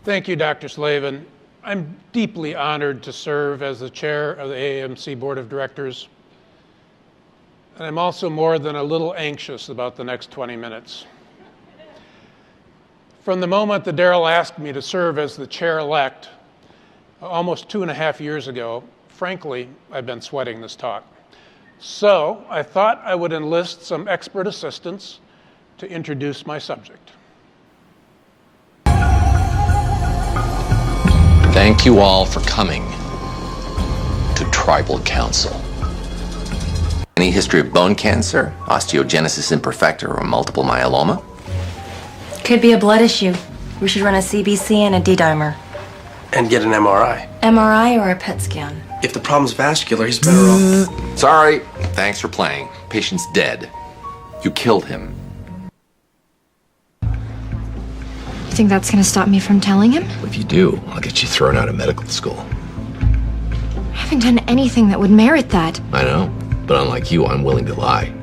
Thank you, Dr. Slavin. I'm deeply honored to serve as the chair of the AAMC Board of Directors. And I'm also more than a little anxious about the next 20 minutes. From the moment that Darrell asked me to serve as the chair-elect almost 2.5 years ago, frankly, I've been sweating this talk. So I thought I would enlist some expert assistance to introduce my subject. Thank you all for coming to Tribal Council. Any history of bone cancer, osteogenesis imperfecta, or multiple myeloma? Could be a blood issue. We should run a CBC and a D-dimer. And get an MRI. MRI or a PET scan? If the problem's vascular, he's better off. Sorry, thanks for playing. Patient's dead. You killed him. You think that's gonna stop me from telling him? If you do, I'll get you thrown out of medical school. I haven't done anything that would merit that. I know, but unlike you, I'm willing to lie.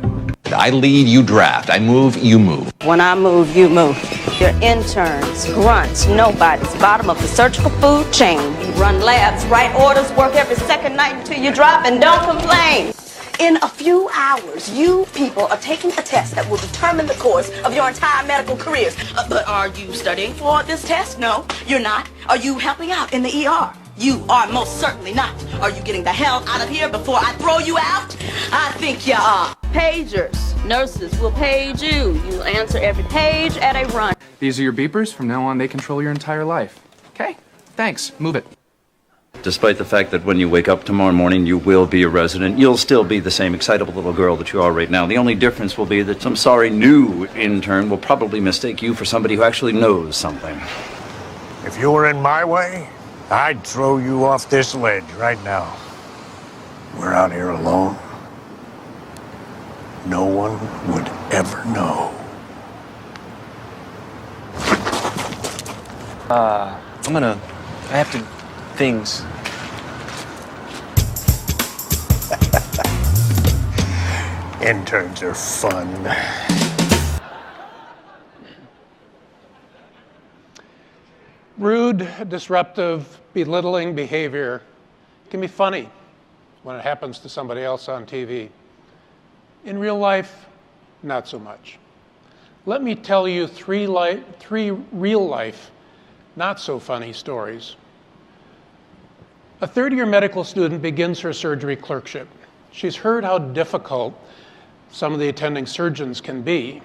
I lead, you draft. I move, you move. When I move, you move. You're interns, grunts, nobodies, bottom of the surgical food chain. You run labs, write orders, work every second night until you drop, and don't complain. In a few hours, you people are taking a test that will determine the course of your entire medical careers. But are you studying for this test? No, you're not. Are you helping out in the ER? You are most certainly not. Are you getting the hell out of here before I throw you out? I think you are. Pagers. Nurses will page you. You answer every page at a run. These are your beepers. From now on, they control your entire life. Okay? Thanks. Move it. Despite the fact that when you wake up tomorrow morning, you will be a resident, you'll still be the same excitable little girl that you are right now. The only difference will be that some sorry new intern will probably mistake you for somebody who actually knows something. If you were in my way, I'd throw you off this ledge right now. We're out here alone. No one would ever know. I have to... things. Interns are fun. Rude, disruptive, belittling behavior can be funny when it happens to somebody else on TV. In real life, not so much. Let me tell you three real-life, not-so-funny stories. A third-year medical student begins her surgery clerkship. She's heard how difficult some of the attending surgeons can be,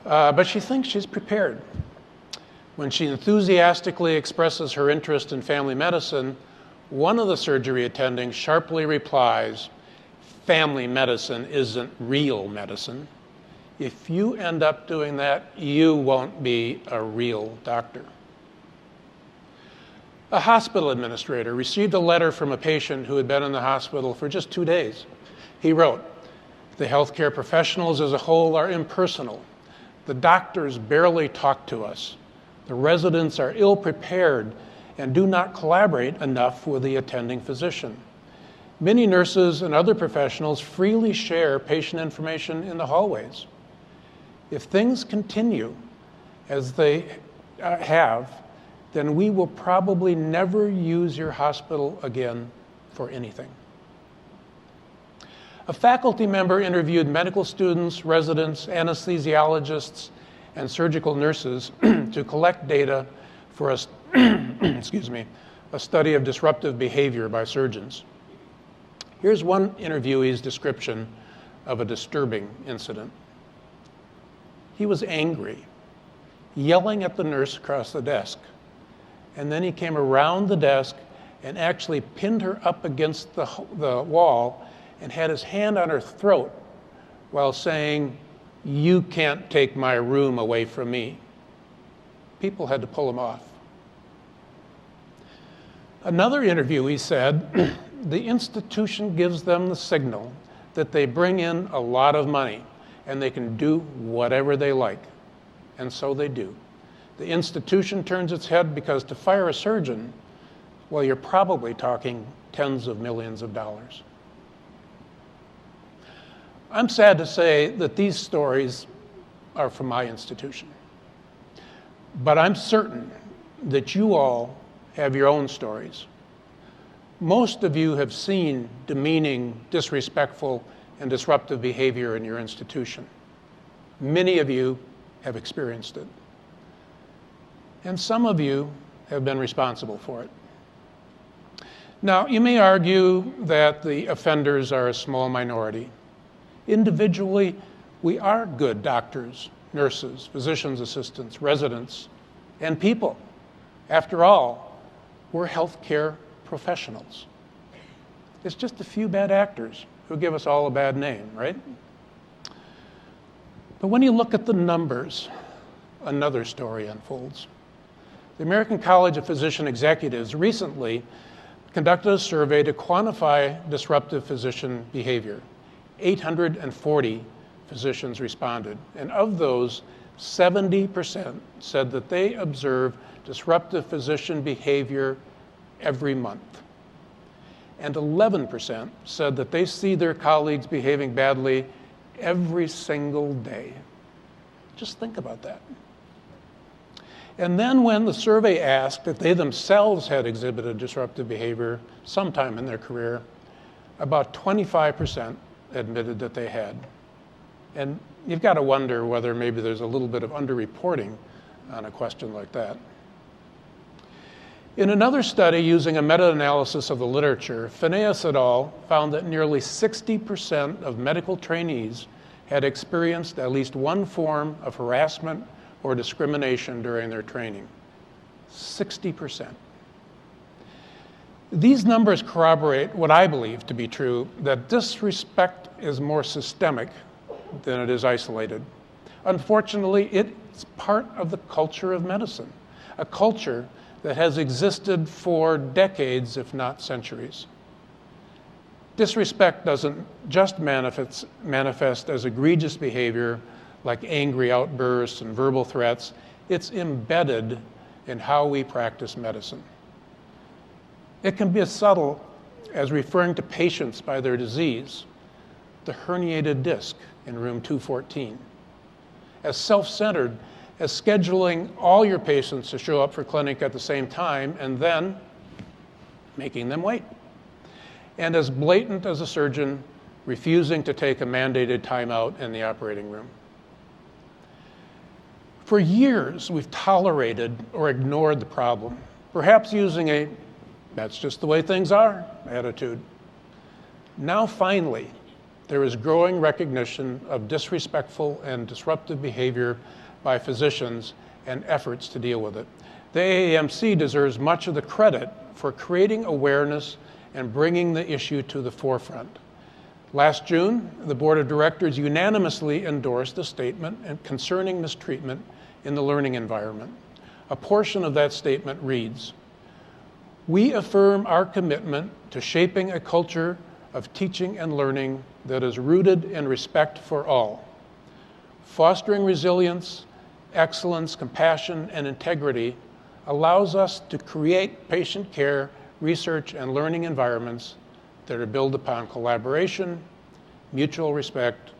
but she thinks she's prepared. When she enthusiastically expresses her interest in family medicine, one of the surgery attendings sharply replies, "Family medicine isn't real medicine. If you end up doing that, you won't be a real doctor." A hospital administrator received a letter from a patient who had been in the hospital for just 2 days. He wrote, "The healthcare professionals as a whole are impersonal. The doctors barely talk to us. The residents are ill-prepared and do not collaborate enough with the attending physician. Many nurses and other professionals freely share patient information in the hallways. If things continue as they have, then we will probably never use your hospital again for anything." A faculty member interviewed medical students, residents, anesthesiologists, and surgical nurses to collect data for a study of disruptive behavior by surgeons. Here's one interviewee's description of a disturbing incident. He was angry, yelling at the nurse across the desk. And then he came around the desk and actually pinned her up against the wall and had his hand on her throat while saying, "You can't take my room away from me." People had to pull him off. Another interviewee said, "The institution gives them the signal that they bring in a lot of money and they can do whatever they like." And so they do. The institution turns its head because to fire a surgeon, well, you're probably talking tens of millions of dollars. I'm sad to say that these stories are from my institution. But I'm certain that you all have your own stories. Most of you have seen demeaning, disrespectful, and disruptive behavior in your institution. Many of you have experienced it. And some of you have been responsible for it. Now, you may argue that the offenders are a small minority. Individually, we are good doctors, nurses, physician's assistants, residents, and people. After all, we're healthcare professionals. It's just a few bad actors who give us all a bad name, right? But when you look at the numbers, another story unfolds. The American College of Physician Executives recently conducted a survey to quantify disruptive physician behavior. 840 physicians responded, and of those, 70% said that they observe disruptive physician behavior every month. And 11% said that they see their colleagues behaving badly every single day. Just think about that. And then when the survey asked if they themselves had exhibited disruptive behavior sometime in their career, about 25% admitted that they had. And you've got to wonder whether maybe there's a little bit of underreporting on a question like that. In another study using a meta-analysis of the literature, Phineas et al. Found that nearly 60% of medical trainees had experienced at least one form of harassment or discrimination during their training. 60%. These numbers corroborate what I believe to be true, that disrespect is more systemic than it is isolated. Unfortunately, it's part of the culture of medicine, a culture that has existed for decades, if not centuries. Disrespect doesn't just manifest as egregious behavior like angry outbursts and verbal threats. It's embedded in how we practice medicine. It can be as subtle as referring to patients by their disease, the herniated disc in room 214, as self-centered as scheduling all your patients to show up for clinic at the same time and then making them wait, and as blatant as a surgeon refusing to take a mandated timeout in the operating room. For years, we've tolerated or ignored the problem, perhaps using a "that's just the way things are" attitude. Now finally, there is growing recognition of disrespectful and disruptive behavior by physicians and efforts to deal with it. The AAMC deserves much of the credit for creating awareness and bringing the issue to the forefront. Last June, the board of directors unanimously endorsed a statement concerning mistreatment in the learning environment. A portion of that statement reads, "We affirm our commitment to shaping a culture of teaching and learning that is rooted in respect for all, fostering resilience, excellence, compassion, and integrity allows us to create patient care, research, and learning environments that are built upon collaboration, mutual respect,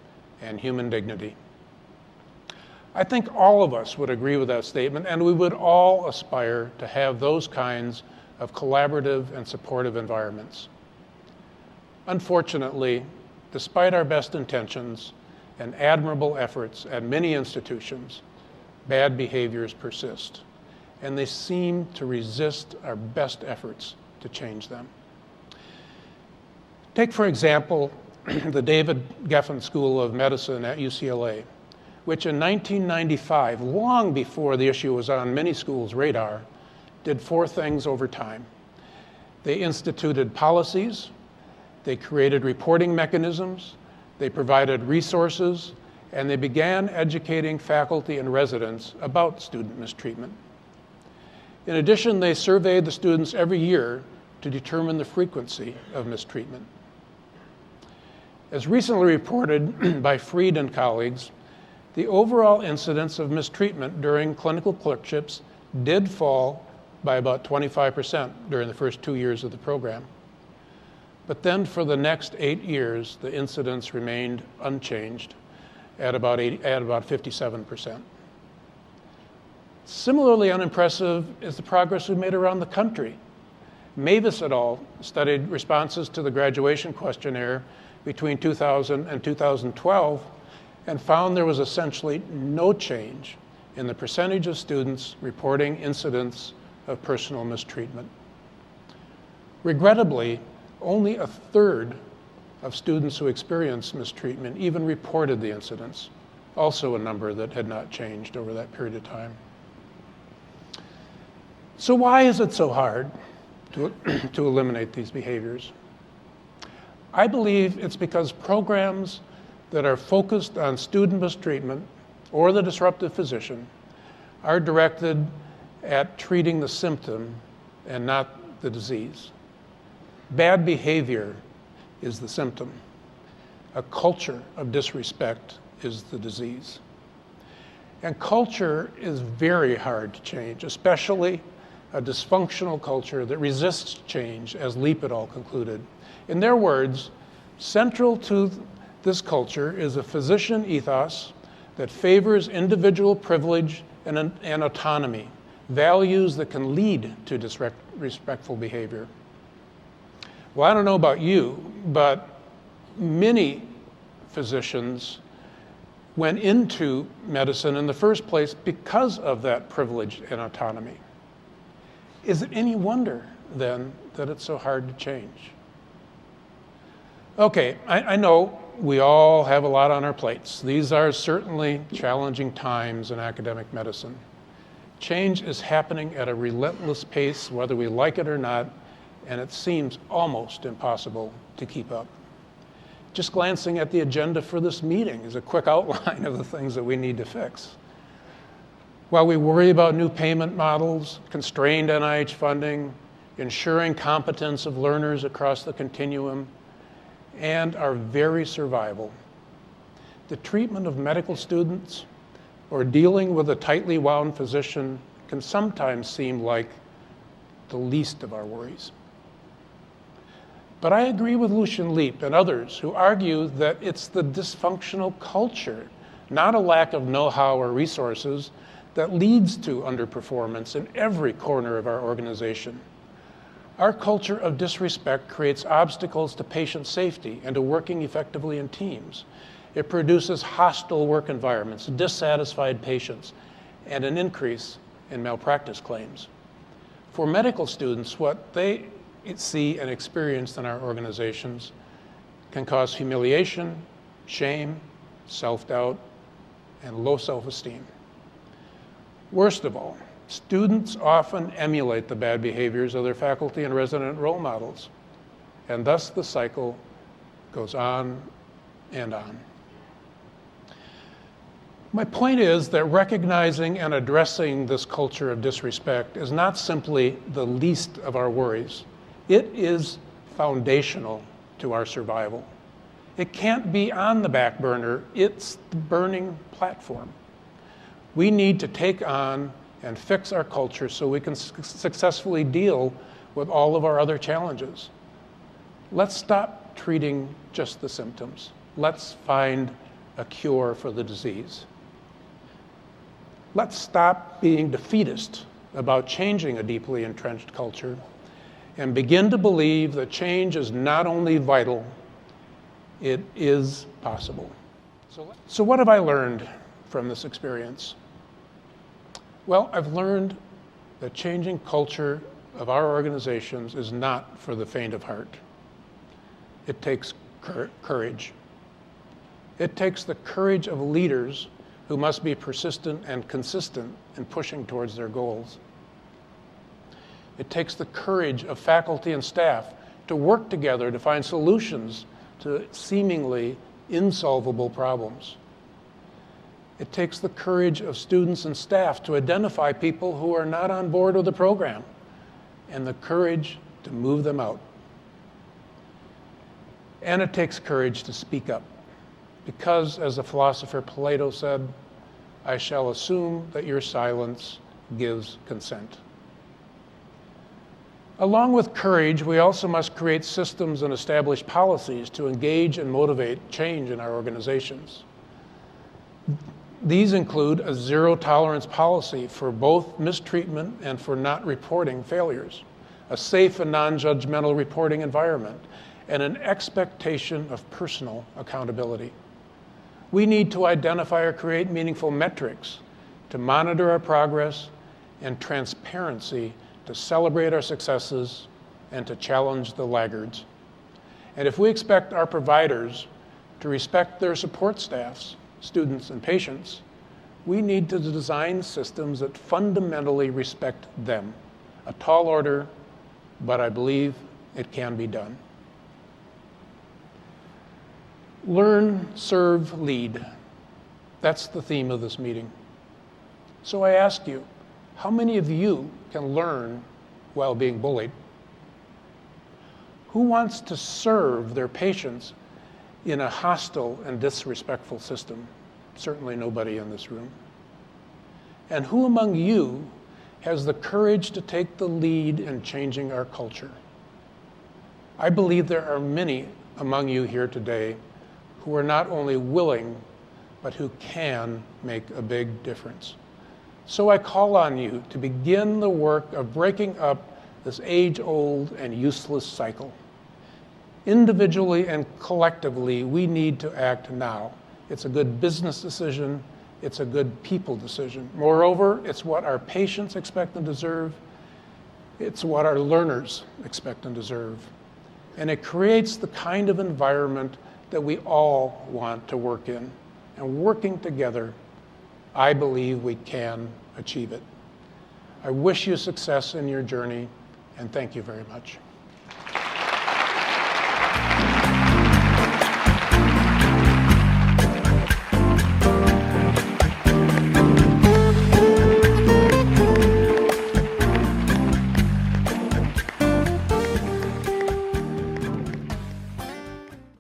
and human dignity." I think all of us would agree with that statement, and we would all aspire to have those kinds of collaborative and supportive environments. Unfortunately, despite our best intentions and admirable efforts at many institutions, bad behaviors persist, and they seem to resist our best efforts to change them. Take, for example, the David Geffen School of Medicine at UCLA, which in 1995, long before the issue was on many schools' radar, did four things over time. They instituted policies, they created reporting mechanisms, they provided resources, and they began educating faculty and residents about student mistreatment. In addition, they surveyed the students every year to determine the frequency of mistreatment. As recently reported by Freed and colleagues, the overall incidence of mistreatment during clinical clerkships did fall by about 25% during the first 2 years of the program. But then for the next 8 years, the incidence remained unchanged at about 57%. Similarly unimpressive is the progress we've made around the country. Mavis et al. Studied responses to the graduation questionnaire between 2000 and 2012 and found there was essentially no change in the percentage of students reporting incidents of personal mistreatment. Regrettably, only a third of students who experienced mistreatment even reported the incidents, also a number that had not changed over that period of time. So why is it so hard to eliminate these behaviors? I believe it's because programs that are focused on student mistreatment or the disruptive physician are directed at treating the symptom and not the disease. Bad behavior is the symptom. A culture of disrespect is the disease. And culture is very hard to change, especially a dysfunctional culture that resists change, as Leap et al. Concluded. In their words, central to this culture is a physician ethos that favors individual privilege and autonomy, values that can lead to disrespectful behavior. Well, I don't know about you, but many physicians went into medicine in the first place because of that privilege and autonomy. Is it any wonder, then, that it's so hard to change? Okay, I know we all have a lot on our plates. These are certainly challenging times in academic medicine. Change is happening at a relentless pace, whether we like it or not, and it seems almost impossible to keep up. Just glancing at the agenda for this meeting is a quick outline of the things that we need to fix. While we worry about new payment models, constrained NIH funding, ensuring competence of learners across the continuum, and our very survival, the treatment of medical students or dealing with a tightly wound physician can sometimes seem like the least of our worries. But I agree with Lucian Leap and others who argue that it's the dysfunctional culture, not a lack of know-how or resources, that leads to underperformance in every corner of our organization. Our culture of disrespect creates obstacles to patient safety and to working effectively in teams. It produces hostile work environments, dissatisfied patients, and an increase in malpractice claims. For medical students, what they see and experience in our organizations can cause humiliation, shame, self-doubt, and low self-esteem. Worst of all, students often emulate the bad behaviors of their faculty and resident role models, and thus the cycle goes on and on. My point is that recognizing and addressing this culture of disrespect is not simply the least of our worries. It is foundational to our survival. It can't be on the back burner. It's the burning platform. We need to take on and fix our culture so we can successfully deal with all of our other challenges. Let's stop treating just the symptoms. Let's find a cure for the disease. Let's stop being defeatist about changing a deeply entrenched culture and begin to believe that change is not only vital, it is possible. So what have I learned from this experience? Well, I've learned that changing culture of our organizations is not for the faint of heart. It takes courage. It takes the courage of leaders who must be persistent and consistent in pushing towards their goals. It takes the courage of faculty and staff to work together to find solutions to seemingly insolvable problems. It takes the courage of students and staff to identify people who are not on board with the program and the courage to move them out. And it takes courage to speak up because, as the philosopher Plato said, I shall assume that your silence gives consent. Along with courage, we also must create systems and establish policies to engage and motivate change in our organizations. These include a zero-tolerance policy for both mistreatment and for not reporting failures, a safe and non-judgmental reporting environment, and an expectation of personal accountability. We need to identify or create meaningful metrics to monitor our progress, and transparency to celebrate our successes and to challenge the laggards. And if we expect our providers to respect their support staffs, students and patients, we need to design systems that fundamentally respect them. A tall order, but I believe it can be done. Learn, serve, lead. That's the theme of this meeting. So I ask you, how many of you can learn while being bullied? Who wants to serve their patients in a hostile and disrespectful system? Certainly nobody in this room. And who among you has the courage to take the lead in changing our culture? I believe there are many among you here today who are not only willing, but who can make a big difference. So I call on you to begin the work of breaking up this age-old and useless cycle. Individually and collectively, we need to act now. It's a good business decision. It's a good people decision. Moreover, it's what our patients expect and deserve. It's what our learners expect and deserve. And it creates the kind of environment that we all want to work in. And working together, I believe we can achieve it. I wish you success in your journey, and thank you very much.